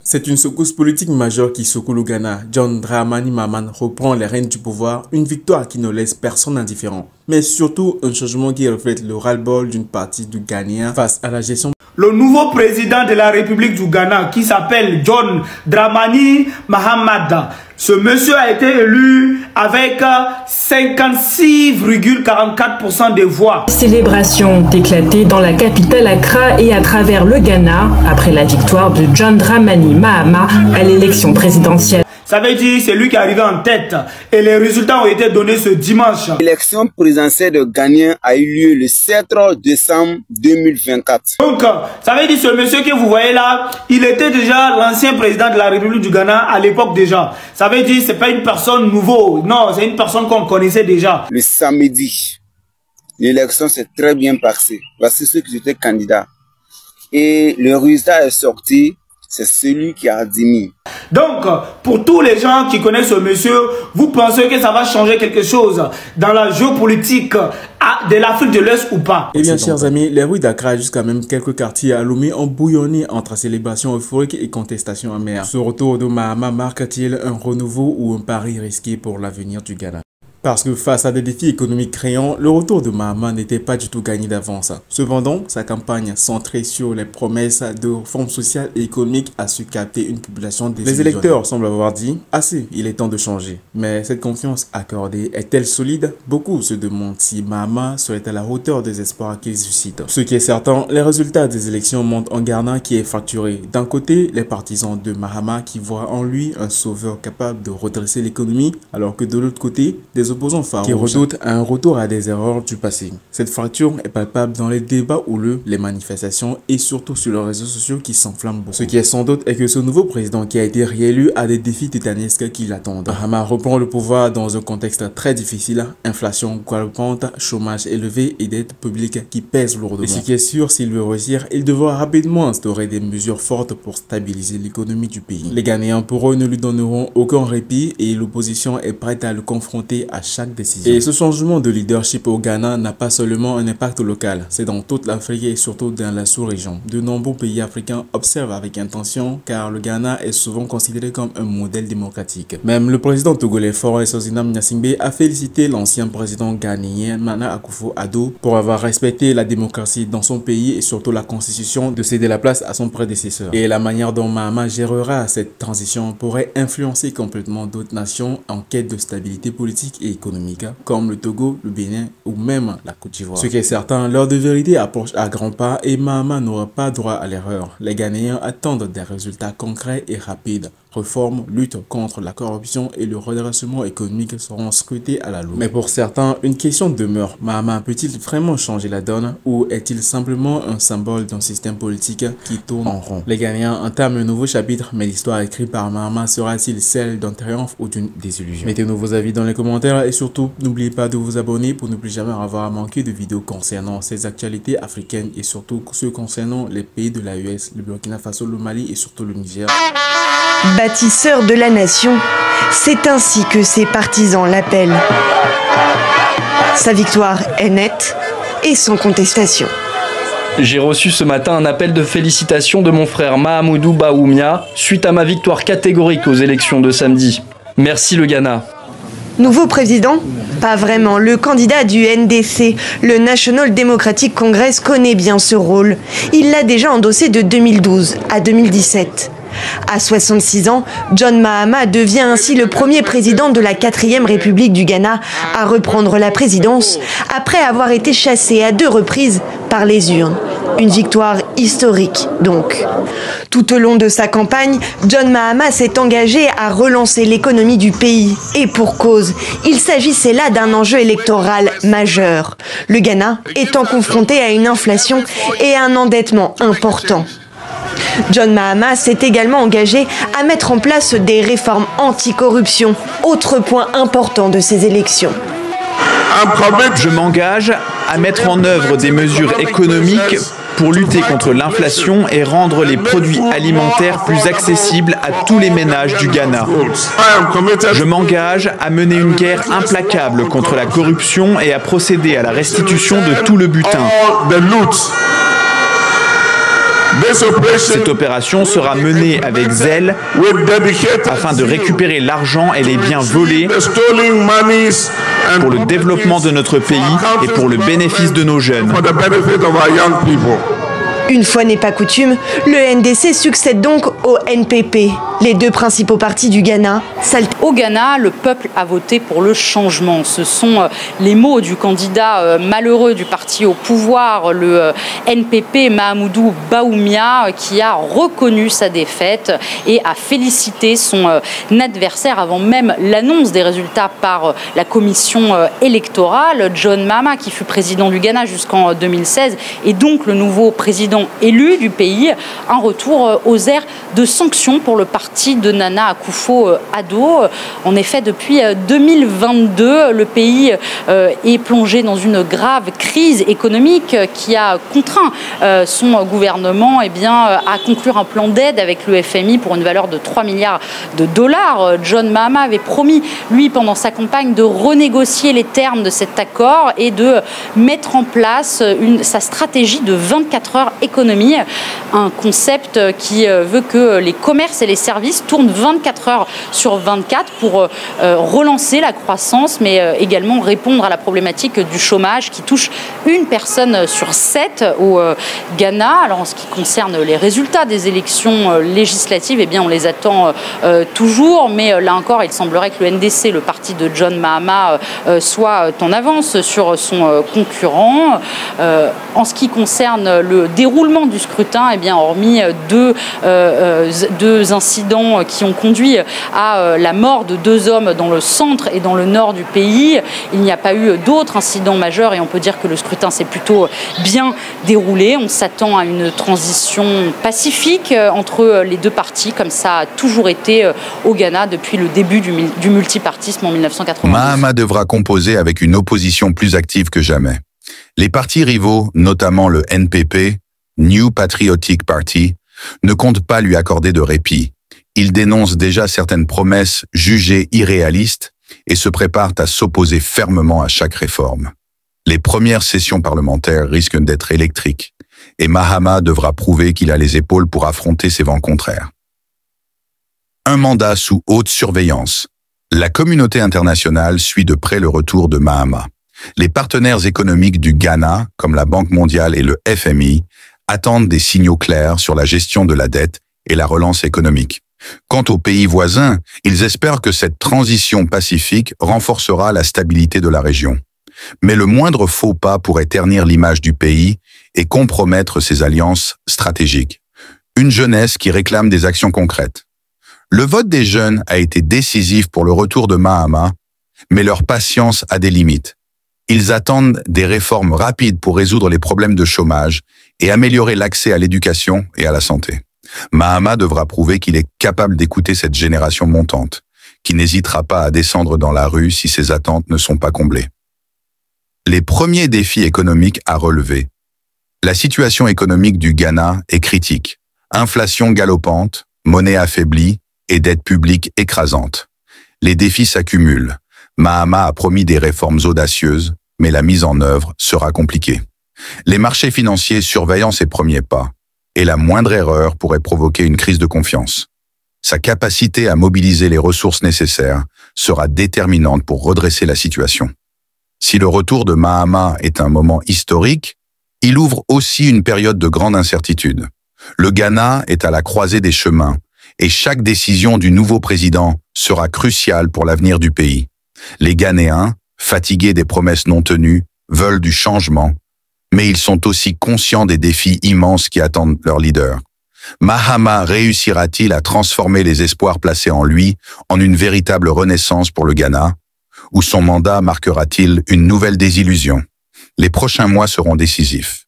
C'est une secousse politique majeure qui secoue le Ghana. John Dramani Mahama reprend les rênes du pouvoir, une victoire qui ne laisse personne indifférent. Mais surtout, un changement qui reflète le ras-le-bol d'une partie du Ghanéen face à la gestion. Le nouveau président de la République du Ghana, qui s'appelle John Dramani Mahama, ce monsieur a été élu avec 56,44% des voix. Célébration éclatée dans la capitale Accra et à travers le Ghana après la victoire de John Dramani Mahama à l'élection présidentielle. Ça veut dire c'est lui qui est arrivé en tête et les résultats ont été donnés ce dimanche. L'élection présidentielle de Ghanéen a eu lieu le 7 décembre 2024. Donc, ça veut dire ce monsieur que vous voyez là, il était déjà l'ancien président de la République du Ghana à l'époque déjà. Ça veut dire c'est pas une personne nouveau, non, c'est une personne qu'on connaissait déjà. Le samedi, l'élection s'est très bien passée parce que ceux qui étaient candidats et le résultat est sorti. C'est celui qui a admis. Donc, pour tous les gens qui connaissent ce monsieur, vous pensez que ça va changer quelque chose dans la géopolitique de l'Afrique de l'Ouest ou pas? Eh bien, chers amis, les rues d'Accra jusqu'à même quelques quartiers à Lomé ont bouillonné entre célébrations euphoriques et contestations amères. Ce retour de Mahama marque-t-il un renouveau ou un pari risqué pour l'avenir du Ghana? Parce que face à des défis économiques criants, le retour de Mahama n'était pas du tout gagné d'avance. Cependant, sa campagne centrée sur les promesses de réformes sociales et économiques a su capter une population désillusionnée. Les électeurs semblent avoir dit « Assez, il est temps de changer ». Mais cette confiance accordée est-elle solide? Beaucoup se demandent si Mahama serait à la hauteur des espoirs qu'il suscite. Ce qui est certain, les résultats des élections montrent un Ghana qui est fracturé. D'un côté, les partisans de Mahama qui voient en lui un sauveur capable de redresser l'économie, alors que de l'autre côté, des opposants farouches qui redoutent un retour à des erreurs du passé. Cette fracture est palpable dans les débats houleux, les manifestations et surtout sur les réseaux sociaux qui s'enflamment beaucoup. Ce qui est sans doute est que ce nouveau président qui a été réélu a des défis titanesques qui l'attendent. Mahama reprend le pouvoir dans un contexte très difficile, inflation galopante, chômage élevé et dettes publiques qui pèsent lourdement. Et ce qui est sûr, s'il veut réussir, il devra rapidement instaurer des mesures fortes pour stabiliser l'économie du pays. Les Ghanéens pour eux ne lui donneront aucun répit et l'opposition est prête à le confronter à chaque décision. Et ce changement de leadership au Ghana n'a pas seulement un impact local, c'est dans toute l'Afrique et surtout dans la sous-région. De nombreux pays africains observent avec intention car le Ghana est souvent considéré comme un modèle démocratique. Même le président togolais Faure Sozina Gnassingbé a félicité l'ancien président ghanéen Nana Akufo-Addo pour avoir respecté la démocratie dans son pays et surtout la constitution de céder la place à son prédécesseur. Et la manière dont Mahama gérera cette transition pourrait influencer complètement d'autres nations en quête de stabilité politique et économique, comme le Togo, le Bénin ou même la Côte d'Ivoire. Ce qui est certain, l'heure de vérité approche à grands pas et Mahama n'aura pas droit à l'erreur. Les Ghanéens attendent des résultats concrets et rapides. Réformes, lutte contre la corruption et le redressement économique seront scrutés à la loupe. Mais pour certains, une question demeure. Mahama peut-il vraiment changer la donne ou est-il simplement un symbole d'un système politique qui tourne en rond? Les Ghanéens entament un nouveau chapitre, mais l'histoire écrite par Mahama sera-t-il celle d'un triomphe ou d'une désillusion? Mettez-nous vos avis dans les commentaires et surtout, n'oubliez pas de vous abonner pour ne plus jamais avoir à manquer de vidéos concernant ces actualités africaines et surtout ceux concernant les pays de l'AES, le Burkina Faso, le Mali et surtout le Niger. Bâtisseur de la nation, c'est ainsi que ses partisans l'appellent. Sa victoire est nette et sans contestation. J'ai reçu ce matin un appel de félicitations de mon frère Mahamoudou Baoumia suite à ma victoire catégorique aux élections de samedi. Merci le Ghana. Nouveau président? Pas vraiment. Le candidat du NDC, le National Democratic Congress, connaît bien ce rôle. Il l'a déjà endossé de 2012 à 2017. À 66 ans, John Mahama devient ainsi le premier président de la 4e République du Ghana à reprendre la présidence après avoir été chassé à 2 reprises par les urnes. Une victoire historique donc. Tout au long de sa campagne, John Mahama s'est engagé à relancer l'économie du pays. Et pour cause, il s'agissait là d'un enjeu électoral majeur. Le Ghana étant confronté à une inflation et à un endettement important. John Mahama s'est également engagé à mettre en place des réformes anticorruption, autre point important de ces élections. Je m'engage à mettre en œuvre des mesures économiques pour lutter contre l'inflation et rendre les produits alimentaires plus accessibles à tous les ménages du Ghana. Je m'engage à mener une guerre implacable contre la corruption et à procéder à la restitution de tout le butin. Cette opération sera menée avec zèle afin de récupérer l'argent et les biens volés pour le développement de notre pays et pour le bénéfice de nos jeunes. Une fois n'est pas coutume, le NDC succède donc au NPP. Les deux principaux partis du Ghana s'alternent. Au Ghana, le peuple a voté pour le changement. Ce sont les mots du candidat malheureux du parti au pouvoir, le NPP, Mahamudu Bawumia, qui a reconnu sa défaite et a félicité son adversaire avant même l'annonce des résultats par la commission électorale. John Mahama, qui fut président du Ghana jusqu'en 2016, est donc le nouveau président élu du pays. Un retour aux airs de sanctions pour le parti de Nana Akufo-Addo. En effet, depuis 2022, le pays est plongé dans une grave crise économique qui a contraint son gouvernement à conclure un plan d'aide avec le FMI pour une valeur de 3 milliards de dollars. John Mahama avait promis, lui, pendant sa campagne, de renégocier les termes de cet accord et de mettre en place sa stratégie de 24 heures économie, un concept qui veut que les commerces et les services tournent 24 heures sur 24 pour relancer la croissance, mais également répondre à la problématique du chômage qui touche une personne sur 7 au Ghana. Alors en ce qui concerne les résultats des élections législatives, on les attend toujours, mais là encore, il semblerait que le NDC, le parti de John Mahama, soit en avance sur son concurrent. En ce qui concerne le déroulement du scrutin, hormis deux incidents qui ont conduit à la mort de 2 hommes dans le centre et dans le nord du pays, il n'y a pas eu d'autres incidents majeurs et on peut dire que le scrutin s'est plutôt bien déroulé. On s'attend à une transition pacifique entre les deux partis, comme ça a toujours été au Ghana depuis le début du multipartisme en 1990. Mahama devra composer avec une opposition plus active que jamais. Les partis rivaux, notamment le NPP, New Patriotic Party, ne comptent pas lui accorder de répit. Ils dénoncent déjà certaines promesses jugées irréalistes et se préparent à s'opposer fermement à chaque réforme. Les premières sessions parlementaires risquent d'être électriques et Mahama devra prouver qu'il a les épaules pour affronter ces vents contraires. Un mandat sous haute surveillance. La communauté internationale suit de près le retour de Mahama. Les partenaires économiques du Ghana, comme la Banque mondiale et le FMI, attendent des signaux clairs sur la gestion de la dette et la relance économique. Quant aux pays voisins, ils espèrent que cette transition pacifique renforcera la stabilité de la région. Mais le moindre faux pas pourrait ternir l'image du pays et compromettre ses alliances stratégiques. Une jeunesse qui réclame des actions concrètes. Le vote des jeunes a été décisif pour le retour de Mahama, mais leur patience a des limites. Ils attendent des réformes rapides pour résoudre les problèmes de chômage et améliorer l'accès à l'éducation et à la santé. Mahama devra prouver qu'il est capable d'écouter cette génération montante, qui n'hésitera pas à descendre dans la rue si ses attentes ne sont pas comblées. Les premiers défis économiques à relever. La situation économique du Ghana est critique. Inflation galopante, monnaie affaiblie et dette publique écrasante. Les défis s'accumulent. Mahama a promis des réformes audacieuses, mais la mise en œuvre sera compliquée. Les marchés financiers surveillant ses premiers pas, et la moindre erreur pourrait provoquer une crise de confiance. Sa capacité à mobiliser les ressources nécessaires sera déterminante pour redresser la situation. Si le retour de Mahama est un moment historique, il ouvre aussi une période de grande incertitude. Le Ghana est à la croisée des chemins, et chaque décision du nouveau président sera cruciale pour l'avenir du pays. Les Ghanéens, fatigués des promesses non tenues, veulent du changement, mais ils sont aussi conscients des défis immenses qui attendent leur leader. Mahama réussira-t-il à transformer les espoirs placés en lui en une véritable renaissance pour le Ghana, ou son mandat marquera-t-il une nouvelle désillusion? Les prochains mois seront décisifs.